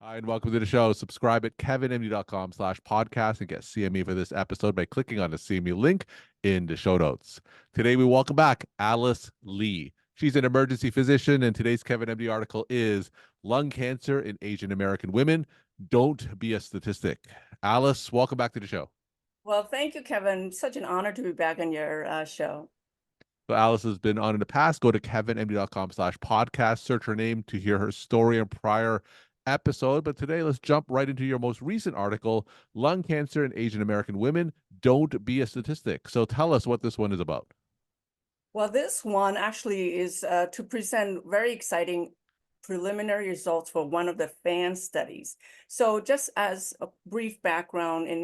Hi, and welcome to the show. Subscribe at kevinmd.com/podcast and get CME for this episode by clicking on the CME link in the show notes. Today, we welcome back Alice Lee. She's an emergency physician, and today's Kevin MD article is Lung Cancer in Asian American Women. Don't be a statistic. Alice, welcome back to the show. Well, thank you, Kevin. Such an honor to be back on your show. So Alice has been on in the past. Go to kevinmd.com/podcast, search her name to hear her story and prior episode. But today, let's jump right into your most recent article, Lung Cancer in Asian American Women. Don't be a statistic. So tell us what this one is about. Well, this one actually is to present very exciting preliminary results for one of the FAN studies. So just as a brief background, in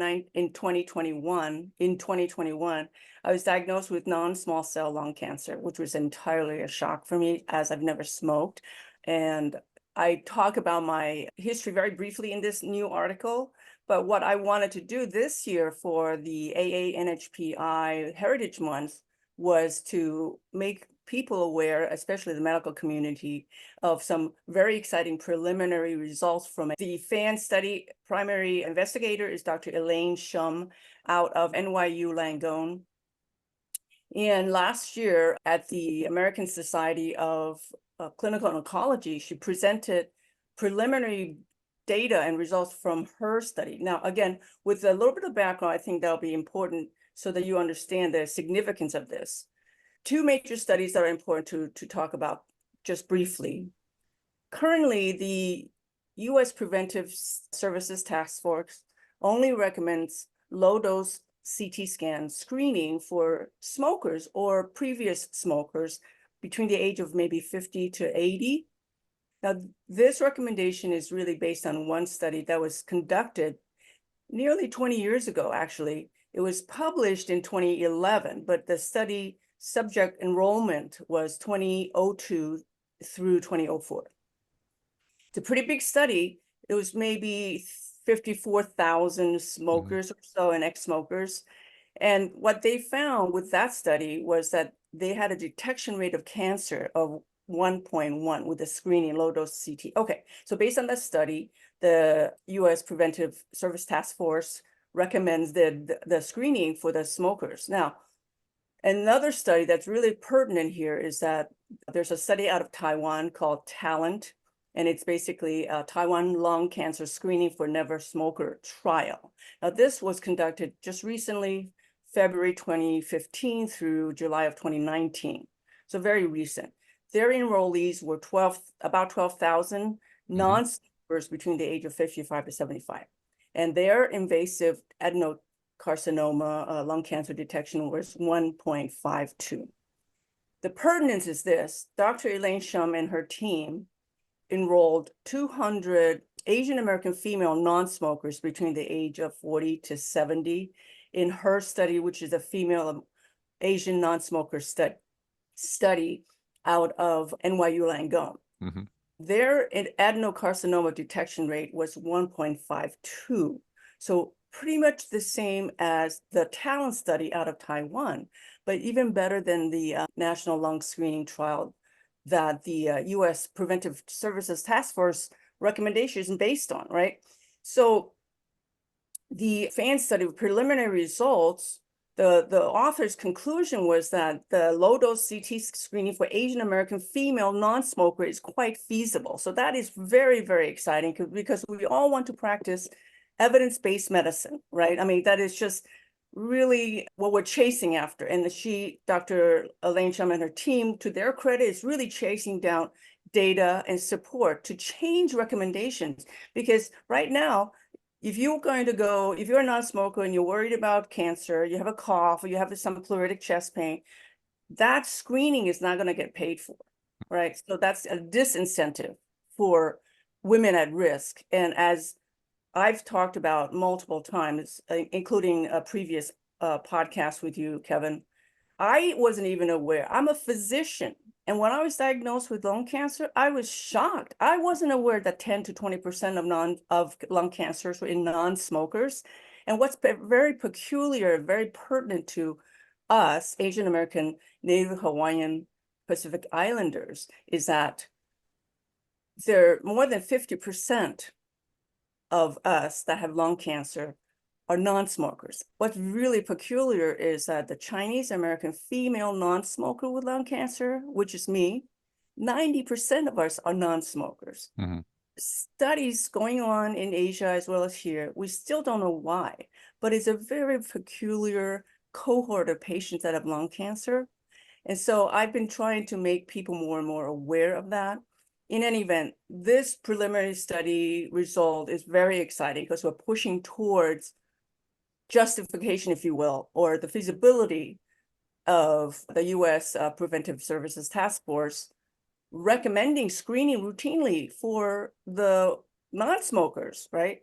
2021, I was diagnosed with non-small cell lung cancer, which was entirely a shock for me as I've never smoked. And I talk about my history very briefly in this new article. But what I wanted to do this year for the AA-NHPI Heritage Month was to make people aware, especially the medical community, of some very exciting preliminary results from the FAN study. Primary investigator is Dr. Elaine Shum out of NYU Langone. And last year at the American Society of Clinical Oncology, she presented preliminary data and results from her study. Now, again, with a little bit of background, I think that'll be important so that you understand the significance of this. Two major studies that are important to talk about just briefly. Currently, the U.S. Preventive Services Task Force only recommends low-dose CT scan screening for smokers or previous smokers between the age of maybe 50 to 80. Now, this recommendation is really based on one study that was conducted nearly 20 years ago, actually. It was published in 2011, but the study subject enrollment was 2002 through 2004. It's a pretty big study. It was maybe 54,000 smokers or so and ex-smokers. And what they found with that study was that they had a detection rate of cancer of 1.1 with the screening low-dose CT. Okay, so based on that study, the U.S. Preventive Service Task Force recommends the screening for the smokers. Now, another study that's really pertinent here is that there's a study out of Taiwan called TALENT, and it's basically a Taiwan lung cancer screening for never smoker trial. Now, this was conducted just recently, February 2015 through July of 2019, so very recent. Their enrollees were about 12,000 non-smokers between the age of 55 to 75. And their invasive adenocarcinoma lung cancer detection was 1.52. The pertinence is this: Dr. Elaine Shum and her team enrolled 200 Asian American female non-smokers between the age of 40 to 70 in her study, which is a female Asian non-smoker study out of NYU Langone. Their adenocarcinoma detection rate was 1.52. So pretty much the same as the TALENT study out of Taiwan, but even better than the national lung screening trial that the U.S. Preventive Services Task Force recommendation is based on, right? So the FAN study with preliminary results, the author's conclusion was that the low-dose CT screening for Asian American female non-smoker is quite feasible. So that is very, very exciting because we all want to practice evidence-based medicine, right? I mean, that is just really what we're chasing after. And Dr. Elaine Shum and her team, to their credit, is really chasing down data and support to change recommendations. Because right now, if you're a non-smoker and you're worried about cancer, you have a cough, or you have some pleuritic chest pain, that screening is not going to get paid for, right? So that's a disincentive for women at risk. And as I've talked about multiple times, including a previous podcast with you, Kevin, I wasn't even aware. I'm a physician. And when I was diagnosed with lung cancer, I was shocked. I wasn't aware that 10 to 20% of lung cancers were in non-smokers. And what's very peculiar, very pertinent to us, Asian American, Native Hawaiian, Pacific Islanders, is that more than 50% of us that have lung cancer are non-smokers. What's really peculiar is that the Chinese American female non-smoker with lung cancer, which is me, 90% of us are non-smokers. Mm-hmm. Studies going on in Asia as well as here, we still don't know why, but it's a very peculiar cohort of patients that have lung cancer. And so I've been trying to make people more and more aware of that. In any event, this preliminary study result is very exciting because we're pushing towards justification, if you will, or the feasibility of the US Preventive Services Task Force recommending screening routinely for the non-smokers, right?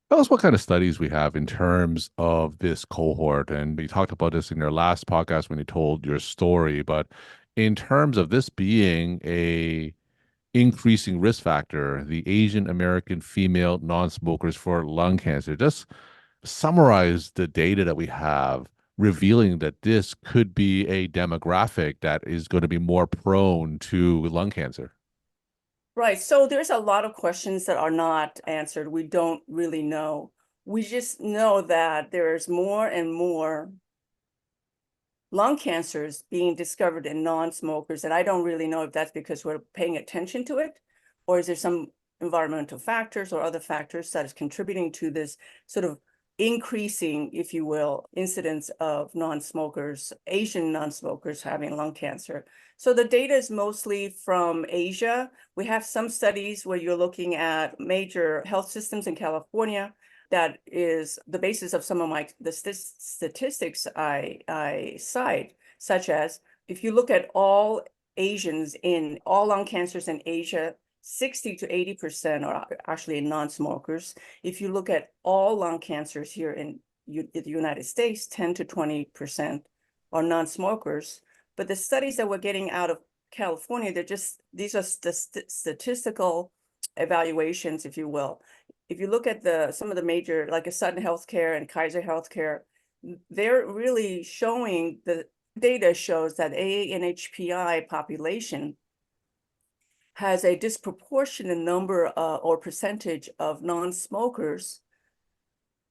Tell us what kind of studies we have in terms of this cohort. And you talked about this in your last podcast when you told your story, but in terms of this being a increasing risk factor, the Asian American female non-smokers for lung cancer, just summarize the data that we have revealing that this could be a demographic that is going to be more prone to lung cancer. Right. So there's a lot of questions that are not answered. We don't really know. We just know that there's more and more lung cancers being discovered in non-smokers. And I don't really know if that's because we're paying attention to it, or is there some environmental factors or other factors that is contributing to this sort of increasing, if you will, incidence of non-smokers, Asian non-smokers having lung cancer. So the data is mostly from Asia. We have some studies where you're looking at major health systems in California. That is the basis of some of the statistics I cite, such as if you look at all Asians in all lung cancers in Asia, 60 to 80% are actually non-smokers. If you look at all lung cancers here in the United States, 10 to 20% are non-smokers. But the studies that we're getting out of California, these are statistical evaluations, if you will. If you look at some of the major, like a Sutton Healthcare and Kaiser Healthcare, they're really showing, the data shows that AANHPI population has a disproportionate number or percentage of non-smokers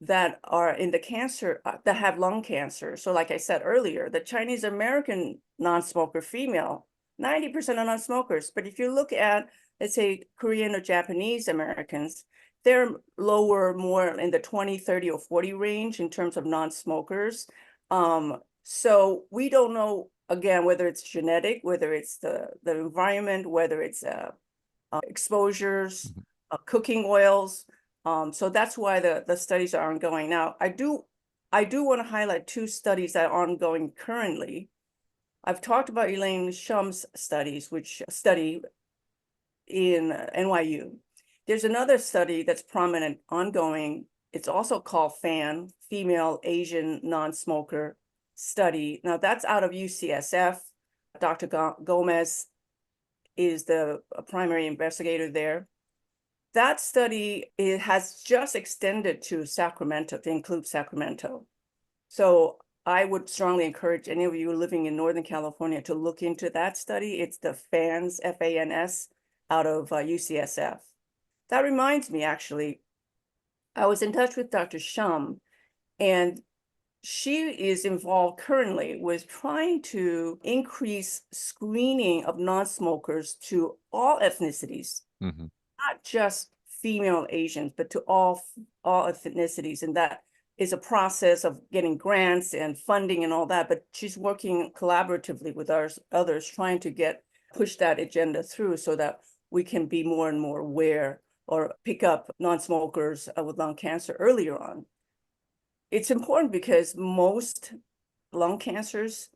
that are in the cancer, that have lung cancer. So like I said earlier, the Chinese American non-smoker female, 90% are non-smokers. But if you look at, let's say, Korean or Japanese Americans, they're lower, more in the 20, 30, or 40 range in terms of non-smokers. So we don't know, again, whether it's genetic, whether it's the environment, whether it's exposures, cooking oils. So that's why the studies are ongoing. Now, I do want to highlight two studies that are ongoing currently. I've talked about Elaine Shum's studies, which study in NYU. There's another study that's prominent, ongoing. It's also called FAN, Female Asian Non-Smoker Study. Now that's out of UCSF. Dr. Gomez is the primary investigator there. That study, it has just extended to Sacramento, to include Sacramento. So I would strongly encourage any of you living in Northern California to look into that study. It's the FANS, F-A-N-S, out of UCSF. That reminds me, actually, I was in touch with Dr. Shum, and she is involved currently with trying to increase screening of non-smokers to all ethnicities, Mm-hmm. not just female Asians, but to all ethnicities. And that is a process of getting grants and funding and all that. But she's working collaboratively with others, trying to push that agenda through so that we can be more and more aware or pick up non-smokers with lung cancer earlier on. It's important because most lung cancers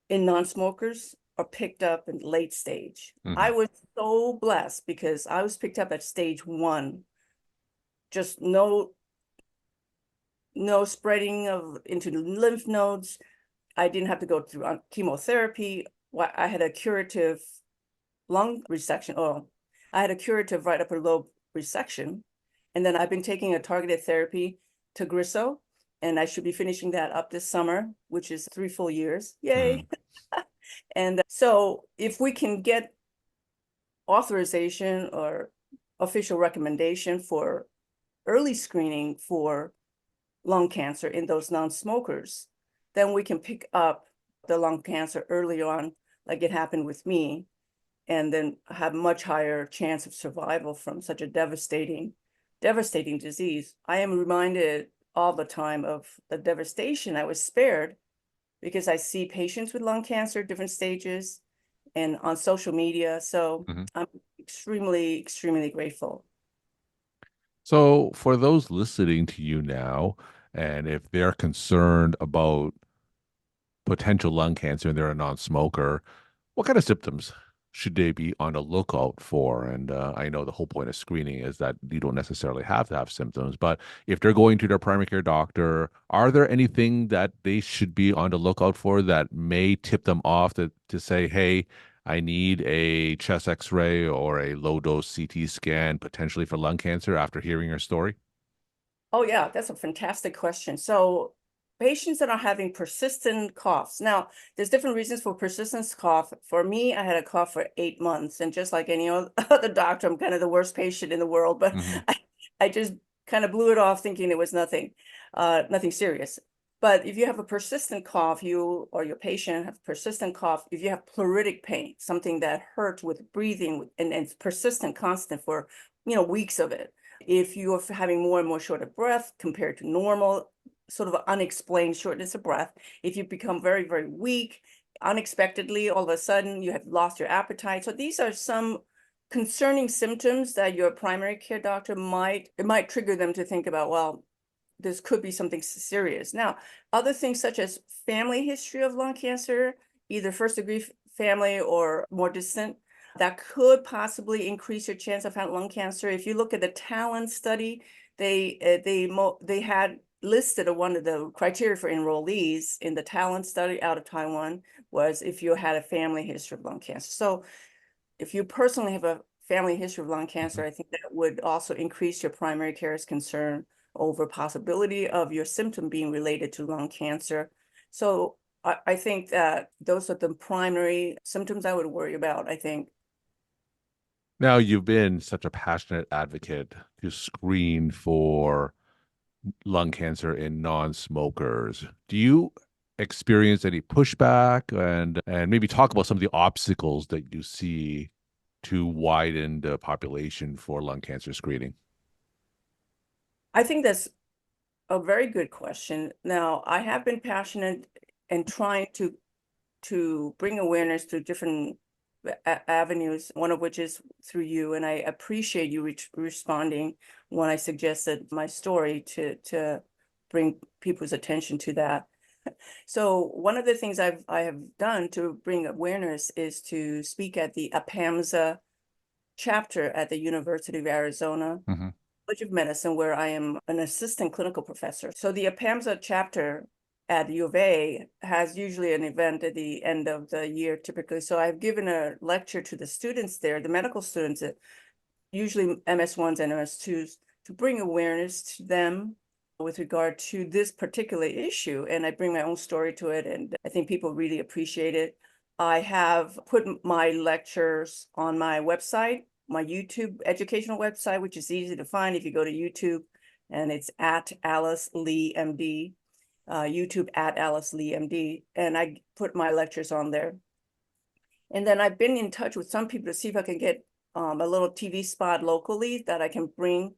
in non-smokers are picked up in late stage. Mm-hmm. I was so blessed because I was picked up at stage 1, just no spreading into the lymph nodes. I didn't have to go through chemotherapy. I had a curative lung resection. Oh, I had a curative right upper lobe resection. And then I've been taking a targeted therapy, Tagrisso, and I should be finishing that up this summer, which is 3 full years. Yay. And so if we can get authorization or official recommendation for early screening for lung cancer in those non-smokers, then we can pick up the lung cancer early on, like it happened with me, and then have much higher chance of survival from such a devastating disease. I am reminded all the time of the devastation I was spared because I see patients with lung cancer, different stages, and on social media. So Mhm. I'm extremely, extremely grateful. So, for those listening to you now, and if they're concerned about potential lung cancer and they're a non-smoker, what kind of symptoms should they be on the lookout for? And I know the whole point of screening is that you don't necessarily have to have symptoms, but if they're going to their primary care doctor, are there anything that they should be on the lookout for that may tip them off to say, hey, I need a chest x-ray or a low dose CT scan potentially for lung cancer after hearing your story? Oh, yeah, that's a fantastic question. So patients that are having persistent coughs. Now, there's different reasons for persistent cough. For me, I had a cough for 8 months, and just like any other doctor, I'm kind of the worst patient in the world, but Hmm. I just kind of blew it off thinking it was nothing serious. But if you have a persistent cough, you or your patient have persistent cough, if you have pleuritic pain, something that hurts with breathing and it's persistent, constant for, weeks of it. If you're having more and more short of breath compared to normal, sort of unexplained shortness of breath, if you become very, very weak, unexpectedly, all of a sudden you have lost your appetite. So these are some concerning symptoms that your primary care doctor might trigger them to think about, well, this could be something serious. Now, other things such as family history of lung cancer, either first degree family or more distant, that could possibly increase your chance of having lung cancer. If you look at the Talent study, they had listed one of the criteria for enrollees in the Talent study out of Taiwan was if you had a family history of lung cancer. So if you personally have a family history of lung cancer, I think that would also increase your primary care's concern over possibility of your symptom being related to lung cancer. So I think that those are the primary symptoms I would worry about, I think. Now, you've been such a passionate advocate to screen for lung cancer in non-smokers. Do you experience any pushback and maybe talk about some of the obstacles that you see to widen the population for lung cancer screening? I think that's a very good question. Now, I have been passionate and trying to bring awareness to different avenues, one of which is through you. And I appreciate you responding when I suggested my story to bring people's attention to that. So one of the things I have done to bring awareness is to speak at the APAMSA chapter at the University of Arizona Hmm. College of Medicine, where I am an assistant clinical professor. So the APAMSA chapter at U of A has usually an event at the end of the year, typically. So I've given a lecture to the students there, the medical students, usually MS1s and MS2s, to bring awareness to them with regard to this particular issue. And I bring my own story to it, and I think people really appreciate it. I have put my lectures on my website, my YouTube educational website, which is easy to find if you go to YouTube, and it's at Alice Lee MD, YouTube at Alice Lee MD, and I put my lectures on there. And then I've been in touch with some people to see if I can get a little TV spot locally that I can bring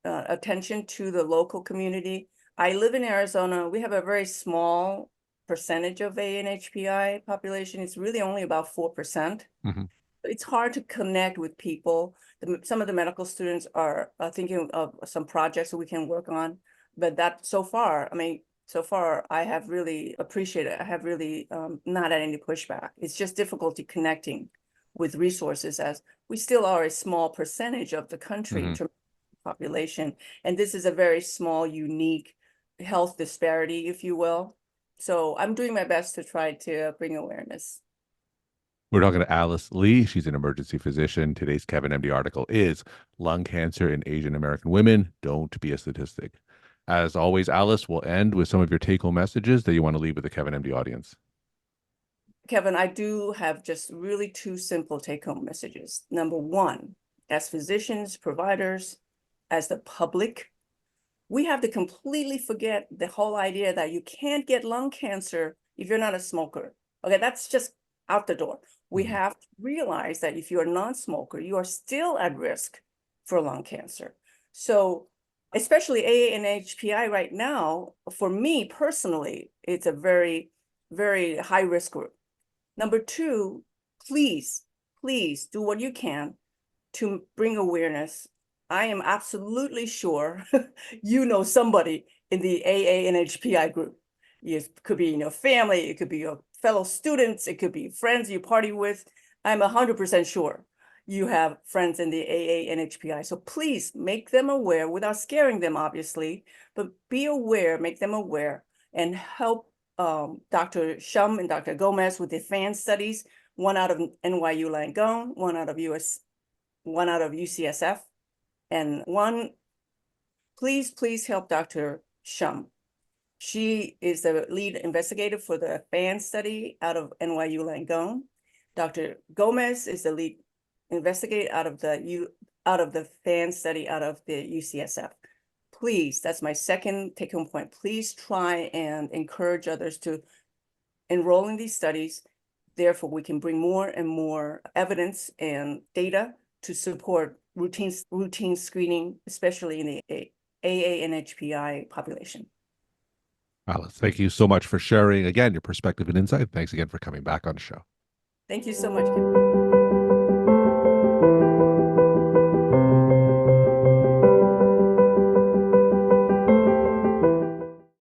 attention to the local community. I live in Arizona. We have a very small percentage of ANHPI population. It's really only about 4%. Hmm. It's hard to connect with people. Some of the medical students are thinking of some projects that we can work on, but that so far, I mean, so far I have really appreciated it. I have really not had any pushback. It's just difficulty connecting with resources as we still are a small percentage of the country in Hmm. terms of population. And this is a very small, unique health disparity, if you will. So I'm doing my best to try to bring awareness. We're talking to Alice Lee. She's an emergency physician. Today's Kevin MD article is Lung Cancer in Asian American Women. Don't be a statistic. As always, Alice, will end with some of your take home messages that you want to leave with the Kevin MD audience. Kevin, I do have just really two simple take-home messages. Number one, as physicians, providers, as the public, We have to completely forget the whole idea that you can't get lung cancer if you're not a smoker. Okay, that's just out the door. We have to realize that if you're a non-smoker, you are still at risk for lung cancer. So especially AA and HPI right now, for me personally, it's a very, very high risk group. Number two, please, please do what you can to bring awareness. I am absolutely sure you know somebody in the AA and HPI group. It could be in your family, it could be your fellow students, it could be friends you party with. I'm 100% sure you have friends in the AA and HPI. So please make them aware without scaring them, obviously, but be aware, make them aware, and help Dr. Shum and Dr. Gomez with the FAN studies, one out of NYU Langone, one out of UCSF, and one, please help Dr. Shum. She is the lead investigator for the FAN study out of NYU Langone. Dr. Gomez is the lead investigator out of the FAN study out of the UCSF. Please, that's my second take-home point. Please try and encourage others to enroll in these studies. Therefore, we can bring more and more evidence and data to support routine screening, especially in the AA and HPI population. Alice, thank you so much for sharing again your perspective and insight. Thanks again for coming back on the show. Thank you so much, Kim.